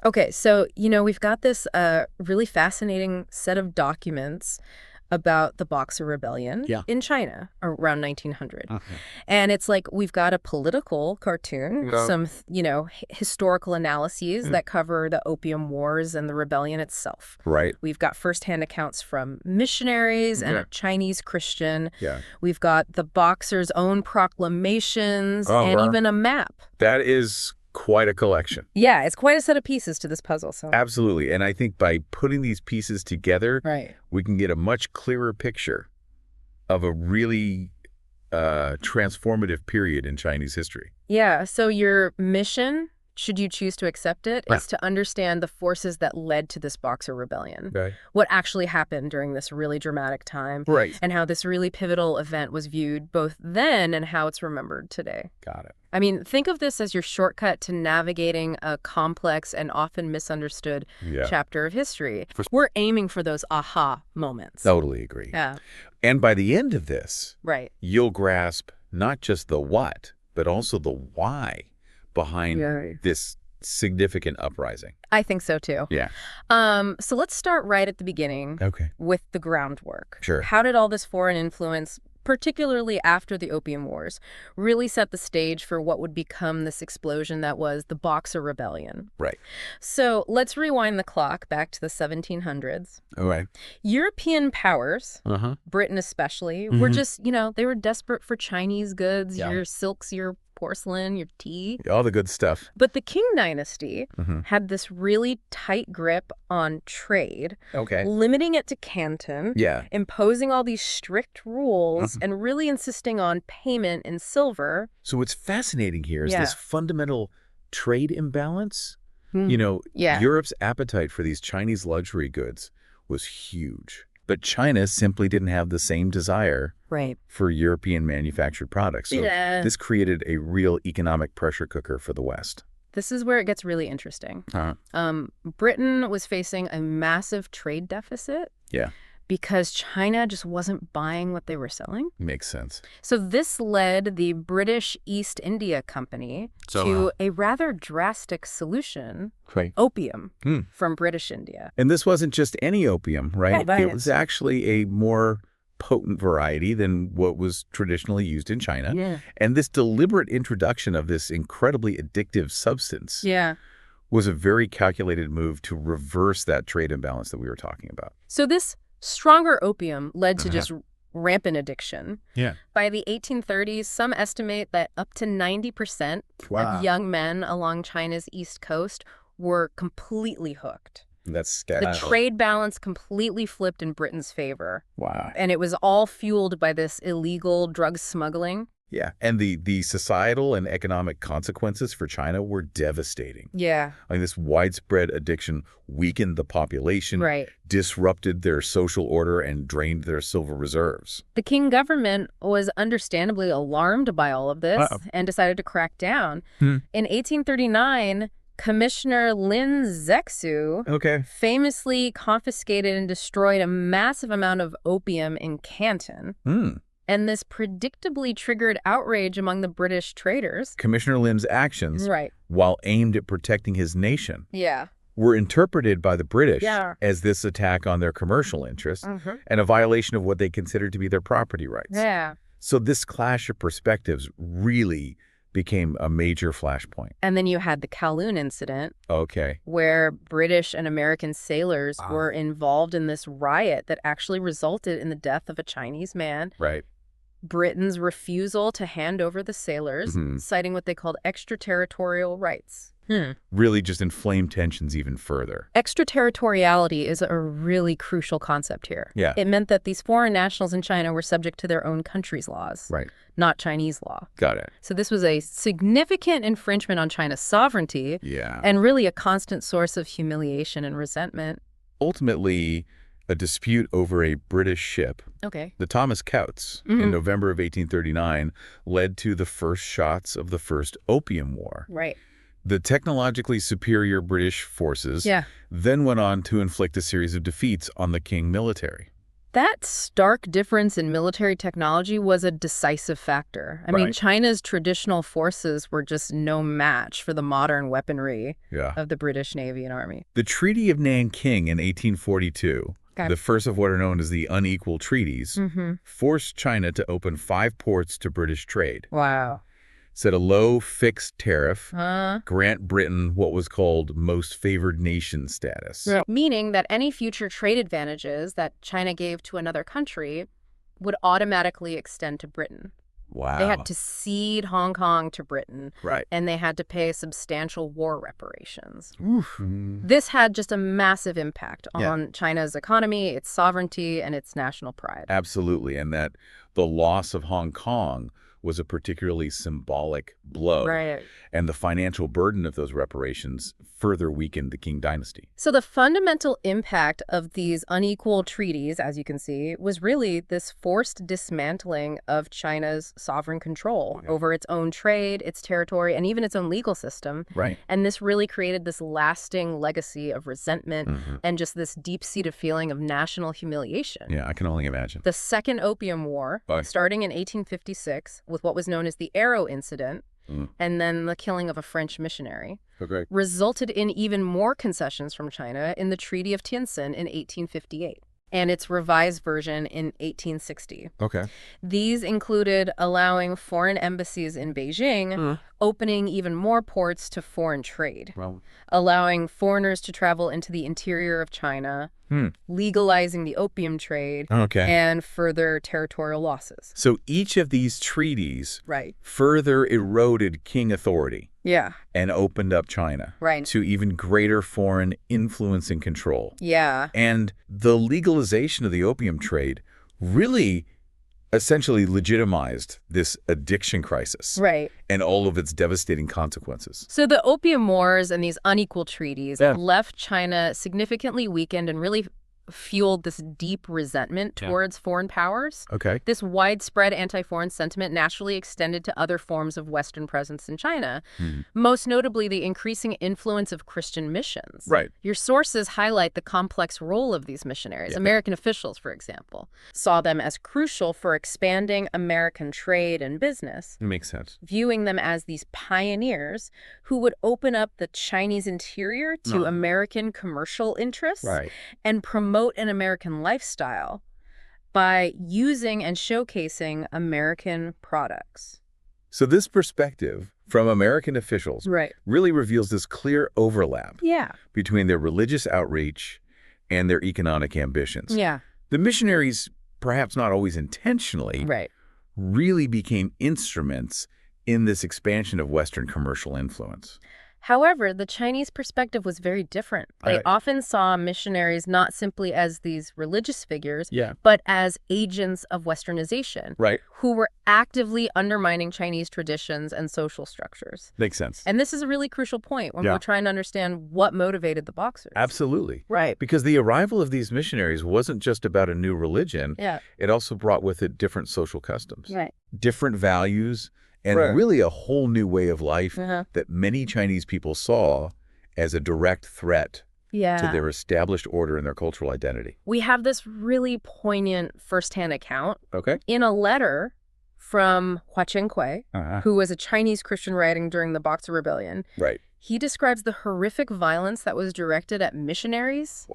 Okay, so, we've got this really fascinating set of documents about the Boxer Rebellion Yeah. in China around 1900. Okay. And it's like we've got a political cartoon, Yeah. some, historical analyses that cover the Opium Wars and the rebellion itself. Right. We've got firsthand accounts from missionaries and Yeah. a Chinese Christian. Yeah. We've got the Boxers' own proclamations Oh, and wow. even a map. That is quite a collection. Yeah, it's quite a set of pieces to this puzzle. So. Absolutely. And I think by putting these pieces together, Right. we can get a much clearer picture of a really transformative period in Chinese history. Yeah, so your mission, should you choose to accept it, Yeah. is to understand the forces that led to this Boxer Rebellion. Okay. What actually happened during this really dramatic time. Right. And how this really pivotal event was viewed both then and how it's remembered today. Got it. I mean, think of this as your shortcut to navigating a complex and often misunderstood Yeah. chapter of history. We're aiming for those aha moments. Totally agree. Yeah, And by the end of this, right. you'll grasp not just the what, but also the why behind this significant uprising. I think so too. Yeah. So let's start right at the beginning. Okay. With the groundwork. Sure. How did all this foreign influence, particularly after the Opium Wars, really set the stage for what would become this explosion that was the Boxer Rebellion? Right. So let's rewind the clock back to the 1700s. All right. European powers, Uh-huh. Britain especially, were Mhm. just, they were desperate for Chinese goods, Yeah. your silks, your porcelain, your tea. All the good stuff. But the Qing dynasty Mhm. had this really tight grip on trade, Okay. limiting it to Canton, Yeah. imposing all these strict rules, and really insisting on payment in silver. So what's fascinating here is Yeah. this fundamental trade imbalance. Hmm. Yeah. Europe's appetite for these Chinese luxury goods was huge. But China simply didn't have the same desire Right. for European manufactured products. So Yeah. this created a real economic pressure cooker for the West. This is where it gets really interesting. Uh-huh. Britain was facing a massive trade deficit Yeah. because China just wasn't buying what they were selling. Makes sense. So this led the British East India Company to a rather drastic solution, Right. opium Hmm. from British India. And this wasn't just any opium, right? Right. It was actually a more potent variety than what was traditionally used in China. Yeah. And this deliberate introduction of this incredibly addictive substance Yeah. was a very calculated move to reverse that trade imbalance that we were talking about. So this stronger opium led to just rampant addiction. Yeah. By the 1830s, some estimate that up to 90% Wow. of young men along China's east coast were completely hooked. That's The scary. trade balance completely flipped in Britain's favor. Wow. And it was all fueled by this illegal drug smuggling. Yeah. And the societal and economic consequences for China were devastating. Yeah. I mean, this widespread addiction weakened the population, Right. disrupted their social order, and drained their silver reserves. The Qing government was understandably alarmed by all of this and decided to crack down. Hmm. In 1839, Commissioner Lin Zexu Okay. famously confiscated and destroyed a massive amount of opium in Canton. And this predictably triggered outrage among the British traders. Commissioner Lim's actions, Right. while aimed at protecting his nation, Yeah. were interpreted by the British Yeah. as this attack on their commercial interests and a violation of what they considered to be their property rights. Yeah. So this clash of perspectives really became a major flashpoint. And then you had the Kowloon incident, Okay. where British and American sailors were involved in this riot that actually resulted in the death of a Chinese man. Right. Britain's refusal to hand over the sailors, citing what they called extraterritorial rights. Really just inflamed tensions even further. Extraterritoriality is a really crucial concept here. Yeah. It meant that these foreign nationals in China were subject to their own country's laws, Right. not Chinese law. Got it. So this was a significant infringement on China's sovereignty Yeah. and really a constant source of humiliation and resentment. Ultimately, a dispute over a British ship, Okay. the Thomas Coutts, in November of 1839, led to the first shots of the First Opium War. Right. The technologically superior British forces Yeah. then went on to inflict a series of defeats on the Qing military. That stark difference in military technology was a decisive factor. I mean, China's traditional forces were just no match for the modern weaponry of the British Navy and Army. The Treaty of Nanking in 1842, the first of what are known as the unequal treaties, forced China to open 5 ports to British trade. Wow. Set a low fixed tariff, grant Britain what was called most favored nation status. Meaning that any future trade advantages that China gave to another country would automatically extend to Britain. Wow. They had to cede Hong Kong to Britain. Right. And they had to pay substantial war reparations. This had just a massive impact on China's economy, its sovereignty, and its national pride. Absolutely. And that the loss of Hong Kong was a particularly symbolic blow. Right. And the financial burden of those reparations further weakened the Qing dynasty. So the fundamental impact of these unequal treaties, as you can see, was really this forced dismantling of China's sovereign control over its own trade, its territory, and even its own legal system. Right. And this really created this lasting legacy of resentment and just this deep-seated feeling of national humiliation. Yeah, I can only imagine. The Second Opium War, starting in 1856, with what was known as the Arrow Incident, and then the killing of a French missionary, resulted in even more concessions from China in the Treaty of Tientsin in 1858 and its revised version in 1860. These included allowing foreign embassies in Beijing, opening even more ports to foreign trade, allowing foreigners to travel into the interior of China, legalizing the opium trade, and further territorial losses. So each of these treaties further eroded Qing authority and opened up China to even greater foreign influence and control. And the legalization of the opium trade really essentially legitimized this addiction crisis and all of its devastating consequences. So the Opium Wars and these unequal treaties left China significantly weakened and really fueled this deep resentment towards foreign powers. This widespread anti-foreign sentiment naturally extended to other forms of Western presence in China, most notably the increasing influence of Christian missions. Your sources highlight the complex role of these missionaries. American officials, for example, saw them as crucial for expanding American trade and business. Makes sense. Viewing them as these pioneers who would open up the Chinese interior to American commercial interests and promote an American lifestyle by using and showcasing American products. So this perspective from American officials really reveals this clear overlap between their religious outreach and their economic ambitions. The missionaries, perhaps not always intentionally, really became instruments in this expansion of Western commercial influence. However, the Chinese perspective was very different. They often saw missionaries not simply as these religious figures, but as agents of Westernization, who were actively undermining Chinese traditions and social structures. Makes sense. And this is a really crucial point when we're trying to understand what motivated the Boxers. Absolutely. Because the arrival of these missionaries wasn't just about a new religion. It also brought with it different social customs, different values, and really a whole new way of life that many Chinese people saw as a direct threat to their established order and their cultural identity. We have this really poignant firsthand account in a letter from Hua Qiankui, who was a Chinese Christian writing during the Boxer Rebellion. He describes the horrific violence that was directed at missionaries,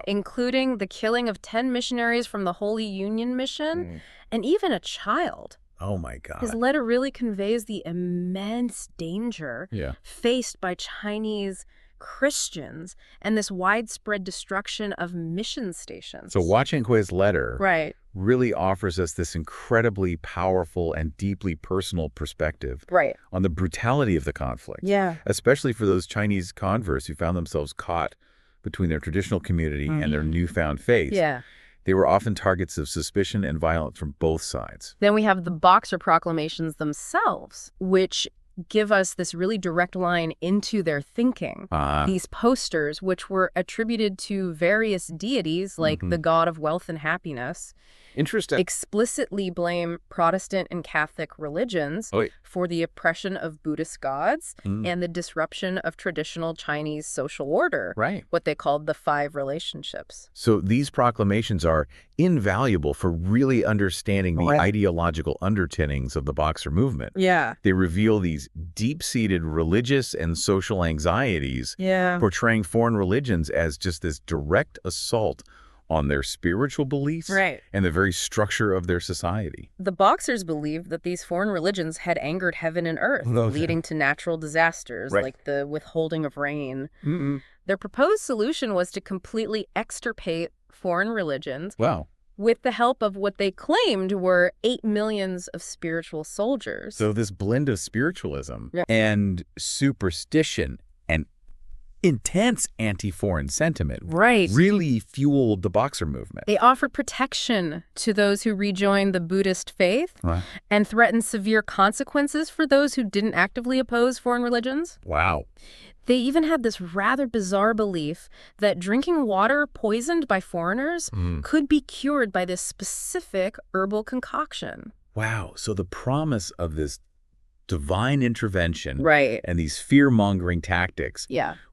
including the killing of 10 missionaries from the Holy Union Mission and even a child. Oh, my God. His letter really conveys the immense danger faced by Chinese Christians and this widespread destruction of mission stations. So Hua Qiankui's letter really offers us this incredibly powerful and deeply personal perspective on the brutality of the conflict, especially for those Chinese converts who found themselves caught between their traditional community and their newfound faith. They were often targets of suspicion and violence from both sides. Then we have the Boxer proclamations themselves, which give us this really direct line into their thinking. These posters, which were attributed to various deities like the god of wealth and happiness, interesting, explicitly blame Protestant and Catholic religions for the oppression of Buddhist gods and the disruption of traditional Chinese social order, what they called the five relationships. So these proclamations are invaluable for really understanding the ideological underpinnings of the Boxer movement. Yeah. They reveal these deep-seated religious and social anxieties, portraying foreign religions as just this direct assault on their spiritual beliefs and the very structure of their society. The Boxers believed that these foreign religions had angered heaven and earth, leading to natural disasters like the withholding of rain. Their proposed solution was to completely extirpate foreign religions with the help of what they claimed were 8 million of spiritual soldiers. So this blend of spiritualism and superstition and intense anti-foreign sentiment really fueled the Boxer movement. They offered protection to those who rejoined the Buddhist faith and threatened severe consequences for those who didn't actively oppose foreign religions. Wow. They even had this rather bizarre belief that drinking water poisoned by foreigners could be cured by this specific herbal concoction. Wow. So the promise of this divine intervention and these fear-mongering tactics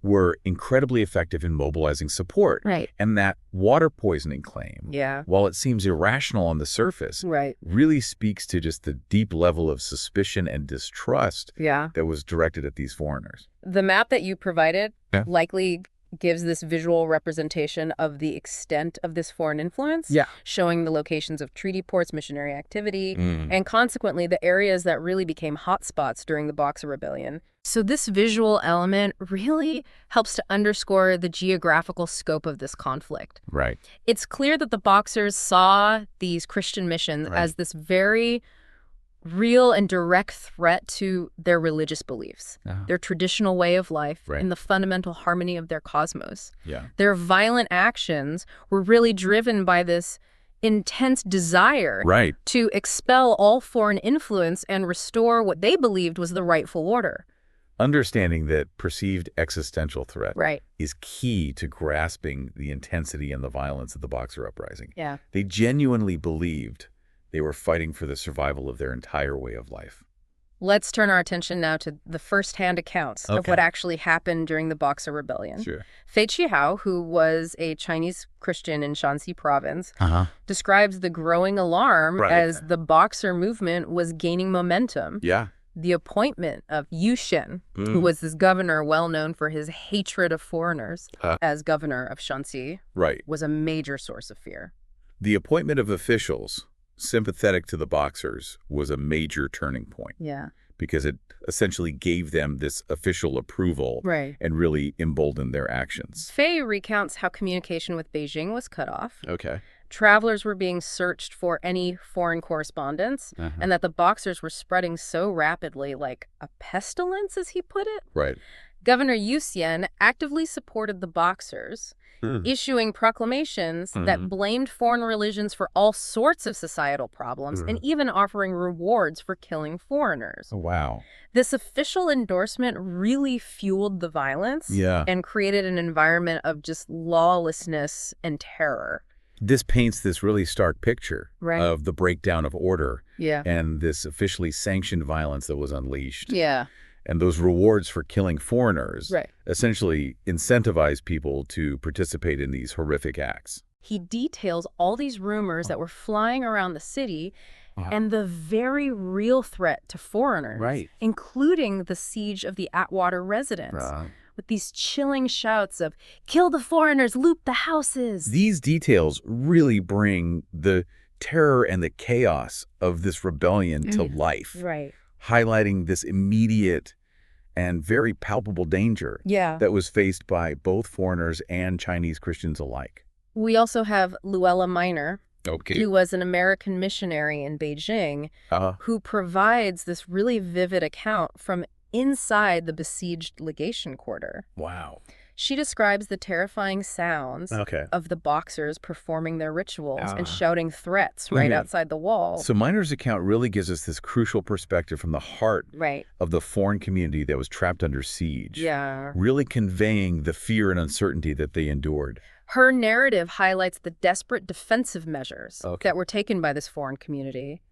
were incredibly effective in mobilizing support. And that water poisoning claim, while it seems irrational on the surface, really speaks to just the deep level of suspicion and distrust that was directed at these foreigners. The map that you provided likely gives this visual representation of the extent of this foreign influence, showing the locations of treaty ports, missionary activity, and consequently the areas that really became hotspots during the Boxer Rebellion. So this visual element really helps to underscore the geographical scope of this conflict. It's clear that the Boxers saw these Christian missions as this very real and direct threat to their religious beliefs, their traditional way of life, and the fundamental harmony of their cosmos. Their violent actions were really driven by this intense desire to expel all foreign influence and restore what they believed was the rightful order. Understanding that perceived existential threat is key to grasping the intensity and the violence of the Boxer Uprising. They genuinely believed they were fighting for the survival of their entire way of life. Let's turn our attention now to the first-hand accounts of what actually happened during the Boxer Rebellion. Fei Qihao, who was a Chinese Christian in Shanxi province, describes the growing alarm as the Boxer movement was gaining momentum. The appointment of Yu Shen, who was this governor well known for his hatred of foreigners, as governor of Shanxi, was a major source of fear. The appointment of officials sympathetic to the Boxers was a major turning point. Because it essentially gave them this official approval and really emboldened their actions. Fei recounts how communication with Beijing was cut off. Travelers were being searched for any foreign correspondence, and that the Boxers were spreading so rapidly, like a pestilence, as he put it. Governor Yu Xian actively supported the Boxers, issuing proclamations that blamed foreign religions for all sorts of societal problems and even offering rewards for killing foreigners. This official endorsement really fueled the violence and created an environment of just lawlessness and terror. This paints this really stark picture of the breakdown of order and this officially sanctioned violence that was unleashed. And those rewards for killing foreigners essentially incentivize people to participate in these horrific acts. He details all these rumors that were flying around the city and the very real threat to foreigners, including the siege of the Atwater residence, with these chilling shouts of, "Kill the foreigners, loot the houses." These details really bring the terror and the chaos of this rebellion to life. Highlighting this immediate and very palpable danger that was faced by both foreigners and Chinese Christians alike. We also have Luella Minor, who was an American missionary in Beijing, who provides this really vivid account from inside the besieged legation quarter. She describes the terrifying sounds of the Boxers performing their rituals and shouting threats right outside the wall. So Miner's account really gives us this crucial perspective from the heart of the foreign community that was trapped under siege, really conveying the fear and uncertainty that they endured. Her narrative highlights the desperate defensive measures that were taken by this foreign community.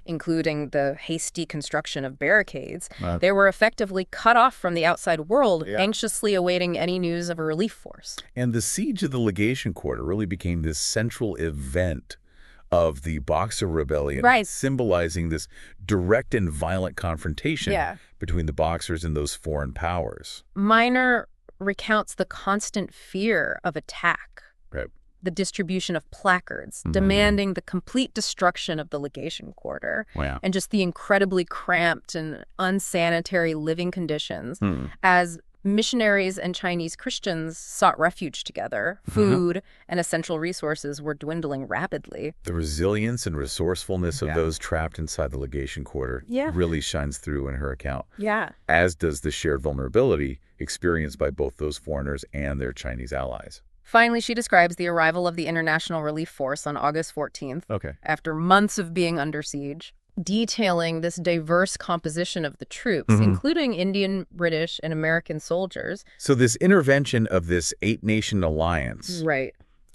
Including the hasty construction of barricades. They were effectively cut off from the outside world, anxiously awaiting any news of a relief force. And the siege of the legation quarter really became this central event of the Boxer Rebellion, symbolizing this direct and violent confrontation between the Boxers and those foreign powers. Miner recounts the constant fear of attack. The distribution of placards demanding the complete destruction of the legation quarter, and just the incredibly cramped and unsanitary living conditions as missionaries and Chinese Christians sought refuge together. Food and essential resources were dwindling rapidly. The resilience and resourcefulness of those trapped inside the legation quarter really shines through in her account, as does the shared vulnerability experienced by both those foreigners and their Chinese allies. Finally, she describes the arrival of the International Relief Force on August 14th, after months of being under siege, detailing this diverse composition of the troops, including Indian, British, and American soldiers. So this intervention of this 8-nation alliance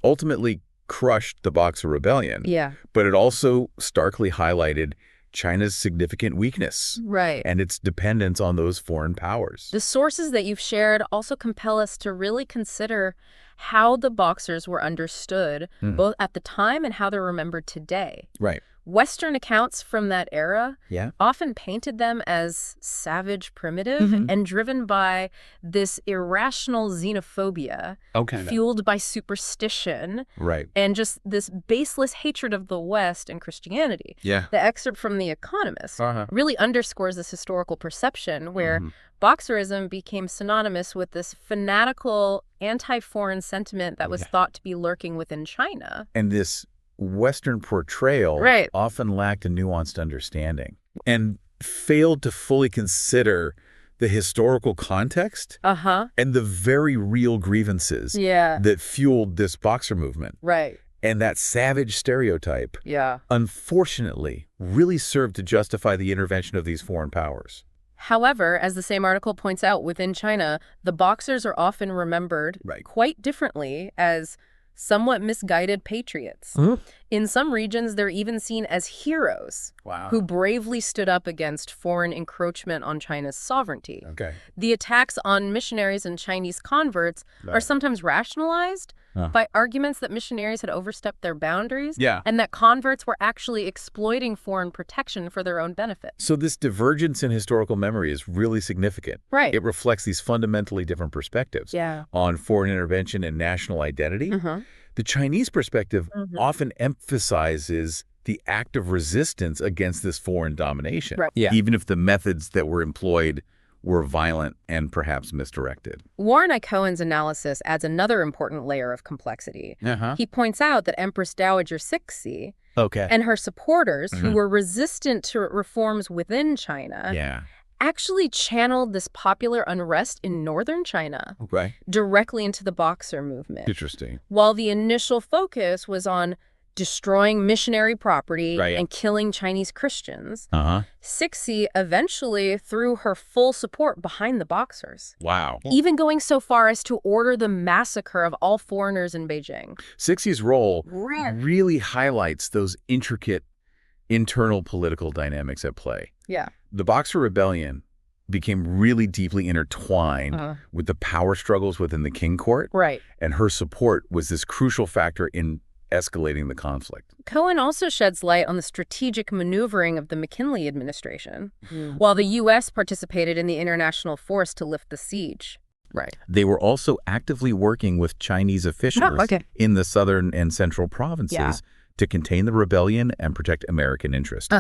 ultimately crushed the Boxer Rebellion, but it also starkly highlighted China's significant weakness and its dependence on those foreign powers. The sources that you've shared also compel us to really consider how the Boxers were understood, both at the time and how they're remembered today. Western accounts from that era often painted them as savage, primitive, and driven by this irrational xenophobia, fueled by superstition, and just this baseless hatred of the West and Christianity. The excerpt from The Economist really underscores this historical perception where Boxerism became synonymous with this fanatical anti-foreign sentiment that was thought to be lurking within China. And this Western portrayal often lacked a nuanced understanding and failed to fully consider the historical context and the very real grievances that fueled this Boxer movement. And that savage stereotype, unfortunately, really served to justify the intervention of these foreign powers. However, as the same article points out, within China, the Boxers are often remembered quite differently as somewhat misguided patriots. In some regions, they're even seen as heroes who bravely stood up against foreign encroachment on China's sovereignty. The attacks on missionaries and Chinese converts are sometimes rationalized by arguments that missionaries had overstepped their boundaries and that converts were actually exploiting foreign protection for their own benefit. So this divergence in historical memory is really significant. It reflects these fundamentally different perspectives on foreign intervention and national identity. The Chinese perspective often emphasizes the act of resistance against this foreign domination, even if the methods that were employed were violent and perhaps misdirected. Warren I. Cohen's analysis adds another important layer of complexity. He points out that Empress Dowager Cixi and her supporters, who were resistant to reforms within China, actually channeled this popular unrest in northern China directly into the Boxer movement. Interesting. While the initial focus was on destroying missionary property and killing Chinese Christians, Cixi eventually threw her full support behind the Boxers. Even going so far as to order the massacre of all foreigners in Beijing. Cixi's role really highlights those intricate internal political dynamics at play. The Boxer Rebellion became really deeply intertwined with the power struggles within the Qing court. And her support was this crucial factor in escalating the conflict. Cohen also sheds light on the strategic maneuvering of the McKinley administration, while the U.S. participated in the international force to lift the siege. They were also actively working with Chinese officials in the southern and central provinces to contain the rebellion and protect American interests.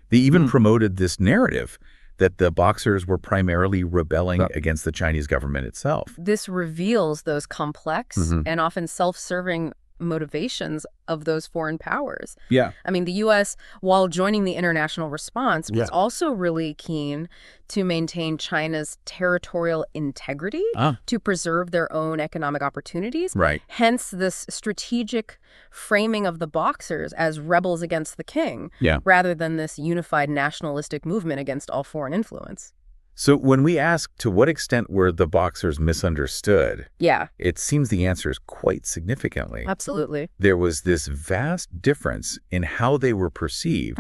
They even promoted this narrative that the Boxers were primarily rebelling against the Chinese government itself. This reveals those complex and often self-serving motivations of those foreign powers. Yeah. I mean, the U.S., while joining the international response, was also really keen to maintain China's territorial integrity, to preserve their own economic opportunities. Right. Hence, this strategic framing of the Boxers as rebels against the king, rather than this unified nationalistic movement against all foreign influence. So when we ask to what extent were the Boxers misunderstood, it seems the answer is quite significantly. Absolutely. There was this vast difference in how they were perceived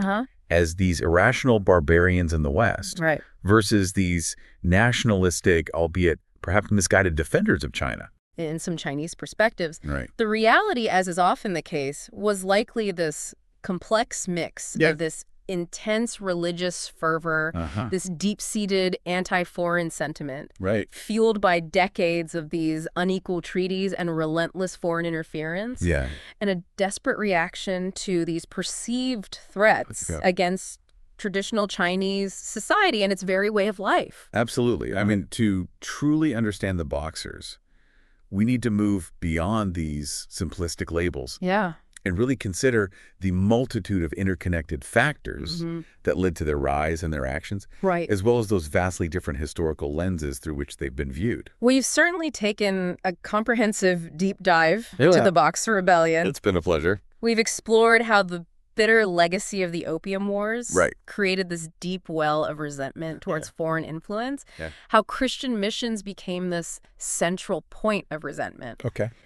as these irrational barbarians in the West versus these nationalistic, albeit perhaps misguided defenders of China. In some Chinese perspectives, right. The reality, as is often the case, was likely this complex mix of this intense religious fervor, this deep-seated anti-foreign sentiment, fueled by decades of these unequal treaties and relentless foreign interference, and a desperate reaction to these perceived threats against traditional Chinese society and its very way of life. Absolutely. I mean, to truly understand the Boxers, we need to move beyond these simplistic labels. And really consider the multitude of interconnected factors that led to their rise and their actions, as well as those vastly different historical lenses through which they've been viewed. We've certainly taken a comprehensive deep dive to the Boxer Rebellion. It's been a pleasure. We've explored how the bitter legacy of the Opium Wars created this deep well of resentment towards foreign influence, how Christian missions became this central point of resentment,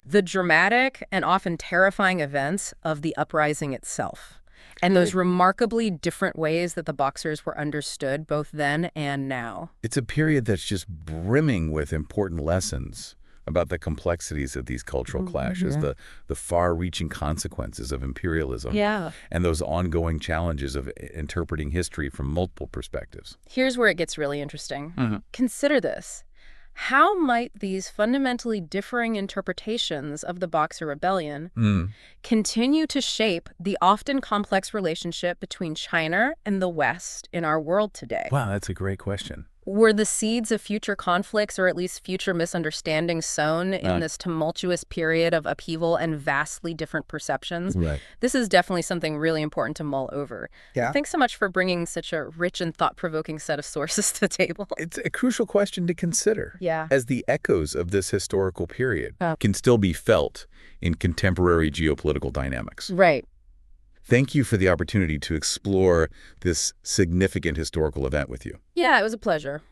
the dramatic and often terrifying events of the uprising itself, and those remarkably different ways that the Boxers were understood both then and now. It's a period that's just brimming with important lessons about the complexities of these cultural clashes, the far-reaching consequences of imperialism, and those ongoing challenges of interpreting history from multiple perspectives. Here's where it gets really interesting. Consider this. How might these fundamentally differing interpretations of the Boxer Rebellion continue to shape the often complex relationship between China and the West in our world today? Wow, that's a great question. Were the seeds of future conflicts, or at least future misunderstandings, sown in this tumultuous period of upheaval and vastly different perceptions? This is definitely something really important to mull over. Thanks so much for bringing such a rich and thought-provoking set of sources to the table. It's a crucial question to consider, as the echoes of this historical period can still be felt in contemporary geopolitical dynamics. Thank you for the opportunity to explore this significant historical event with you. Yeah, it was a pleasure.